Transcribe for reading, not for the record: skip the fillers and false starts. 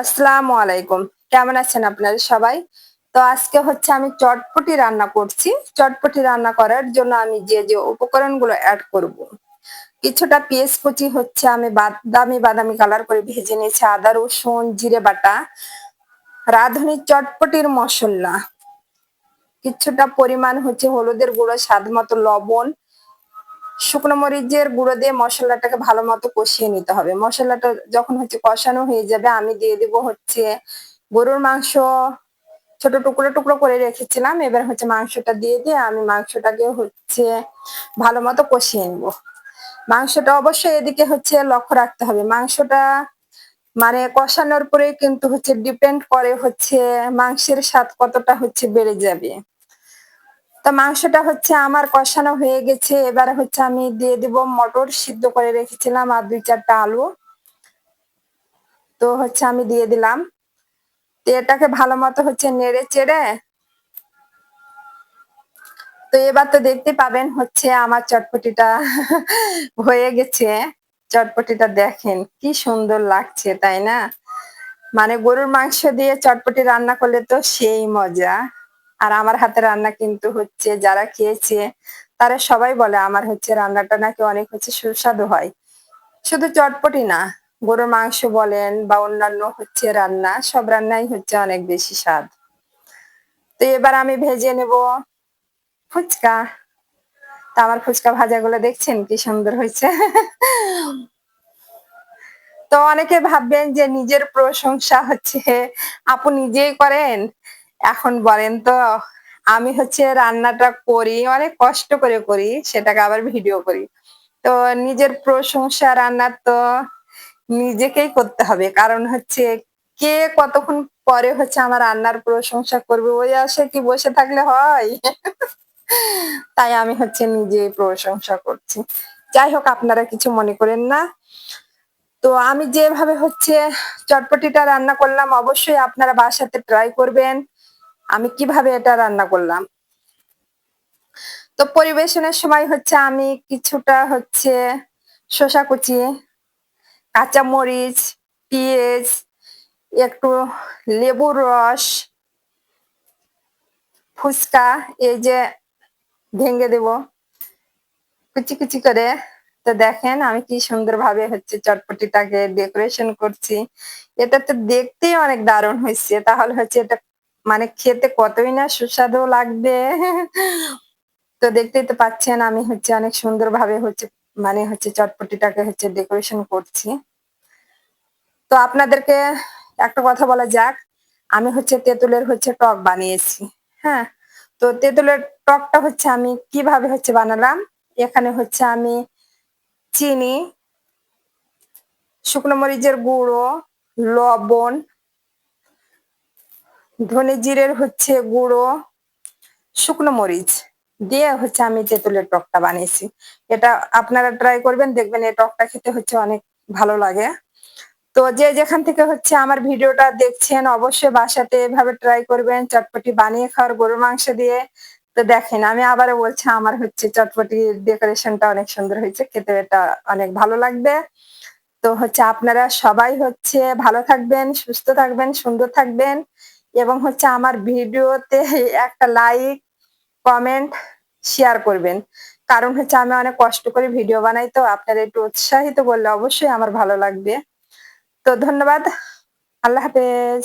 আসসালামু আলাইকুম। কেমন আছেন আপনারা সবাই? তো আজকে হচ্ছে আমি চটপটি রান্না করছি। চটপটি রান্না করার জন্য আমি যে উপকরণগুলো এড করব। কিছুটা পেঁয়াজ কুচি হচ্ছে আমি বাদামি কালার করে ভেজে নিয়েছি। আদা, রসুন, জিরে বাটা, রাঁধুনি চটপটির মসল্লা, কিছুটা পরিমাণ হচ্ছে হলুদের গুঁড়ো, স্বাদ মতো লবণ, শুকনো মরিচের গুঁড়ো দিয়ে মশলাটাকে ভালো মতো কষিয়ে নিতে হবে। মশলাটা যখন হচ্ছে কষানো হয়ে যাবে আমি দিয়ে দিব হচ্ছে গরুর মাংস ছোট টুকরো টুকরো করে রেখেছিলাম। এবার হচ্ছে মাংসটা দিয়ে আমি মাংসটাকে হচ্ছে ভালো মতো কষিয়ে নিব। মাংসটা অবশ্যই এদিকে হচ্ছে লক্ষ্য রাখতে হবে। মাংসটা মানে কষানোর পরে কিন্তু হচ্ছে ডিপেন্ড করে হচ্ছে মাংসের স্বাদ কতটা হচ্ছে বেড়ে যাবে। তো মাংসটা হচ্ছে আমার কষানো হয়ে গেছে। এবার হচ্ছে আমি দিয়ে দিব মটর সিদ্ধ করে রেখেছিলাম আর ২-৪টা আলু। তো হচ্ছে আমি দিয়ে দিলাম। তো এটাকে ভালো মতো হচ্ছে নেড়ে চেড়ে তো এবার তো দেখতে পাবেন হচ্ছে আমার চটপটিটা হয়ে গেছে। চটপটিটা দেখেন কি সুন্দর লাগছে, তাই না? মানে গরুর মাংস দিয়ে চটপটি রান্না করলে তো সেই মজা। আর আমার হাতে রান্না কিন্তু হচ্ছে যারা খেয়েছে তারা সবাই বলে আমার হচ্ছে রান্নাটা নাকি অনেক হচ্ছে সুস্বাদু হয়। শুধু চটপটি না, গরুর মাংস বলেন বা অন্যান্য হচ্ছে রান্না, সব রান্নাই হচ্ছে অনেক বেশি স্বাদ। তো এবার আমি ভেজে নেব ফুচকা। তা আমার ফুচকা ভাজাগুলো দেখছেন কি সুন্দর হয়েছে। তো অনেকে ভাববেন যে নিজের প্রশংসা হচ্ছে আপু নিজেই করেন। এখন বলেন তো, আমি হচ্ছে রান্নাটা করি অনেক কষ্ট করে করি, সেটাকে আবার ভিডিও করি। তো নিজের প্রশংসা রান্নার তো নিজেকেই করতে হবে। কারণ হচ্ছে কে কতক্ষণ পরে হচ্ছে আমার রান্নার প্রশংসা করবে ওই আশায় কি বসে থাকলে হয়? তাই আমি হচ্ছে নিজেই প্রশংসা করছি। যাই হোক, আপনারা কিছু মনে করেন না। তো আমি যেভাবে হচ্ছে চটপটিটা রান্না করলাম অবশ্যই আপনারা বাসাতে ট্রাই করবেন। আমি কিভাবে এটা রান্না করলাম। তো পরিবেশনের সময় হচ্ছে আমি কিছুটা হচ্ছে শসা কুচি, কাঁচা মরিচ, পেঁয়াজ, একটু লেবুর রস, ফুচকা এই যে ভেঙে দেব কুচি কুচি করে। তো দেখেন আমি কি সুন্দরভাবে হচ্ছে চটপটিটাকে ডেকোরেশন করছি। এটা তো দেখতেই অনেক দারুণ হয়েছে, তাহলে হচ্ছে এটা মানে খেতে কতই না সুস্বাদু লাগবে। তো দেখতেই তো পাচ্ছেন আমি হচ্ছে অনেক সুন্দরভাবে হচ্ছে মানে হচ্ছে চটপটিটাকে হচ্ছে ডেকোরেশন করছি। তো আপনাদেরকে একটা কথা বলা যাক, আমি হচ্ছে তেঁতুলের হচ্ছে টক বানিয়েছি। হ্যাঁ, তো তেঁতুলের টকটা হচ্ছে আমি কিভাবে হচ্ছে বানালাম। এখানে হচ্ছে আমি চিনি, শুকনো মরিচের গুঁড়ো, লবণ, ধনে জিরের হচ্ছে গুঁড়ো, শুকনো মরিচ দিয়ে হচ্ছে আমি তেঁতুলের টকটা বানিয়েছি। এটা আপনারা ট্রাই করবেন, দেখবেন এই টকটা খেতে হচ্ছে অনেক ভালো লাগে। তো যে যেখান থেকে হচ্ছে আমার ভিডিওটা দেখছেন অবশ্যই বাসাতে এভাবে ট্রাই করবেন চটপটি বানিয়ে খাওয়ার গরুর মাংস দিয়ে। তো দেখেন আমি আবারও বলছি আমার হচ্ছে চটপটির ডেকোরেশনটা অনেক সুন্দর হয়েছে, খেতে এটা অনেক ভালো লাগবে। তো হচ্ছে আপনারা সবাই হচ্ছে ভালো থাকবেন, সুস্থ থাকবেন, সুন্দর থাকবেন এবং হচ্ছে আমার ভিডিওতে একটা লাইক, কমেন্ট, শেয়ার করবেন। কারণ হচ্ছে আমি অনেক কষ্ট করে ভিডিও বানাই, তো আপনারা একটু উৎসাহিত করলে অবশ্যই আমার ভালো লাগবে। তো ধন্যবাদ। আল্লাহ হাফেজ।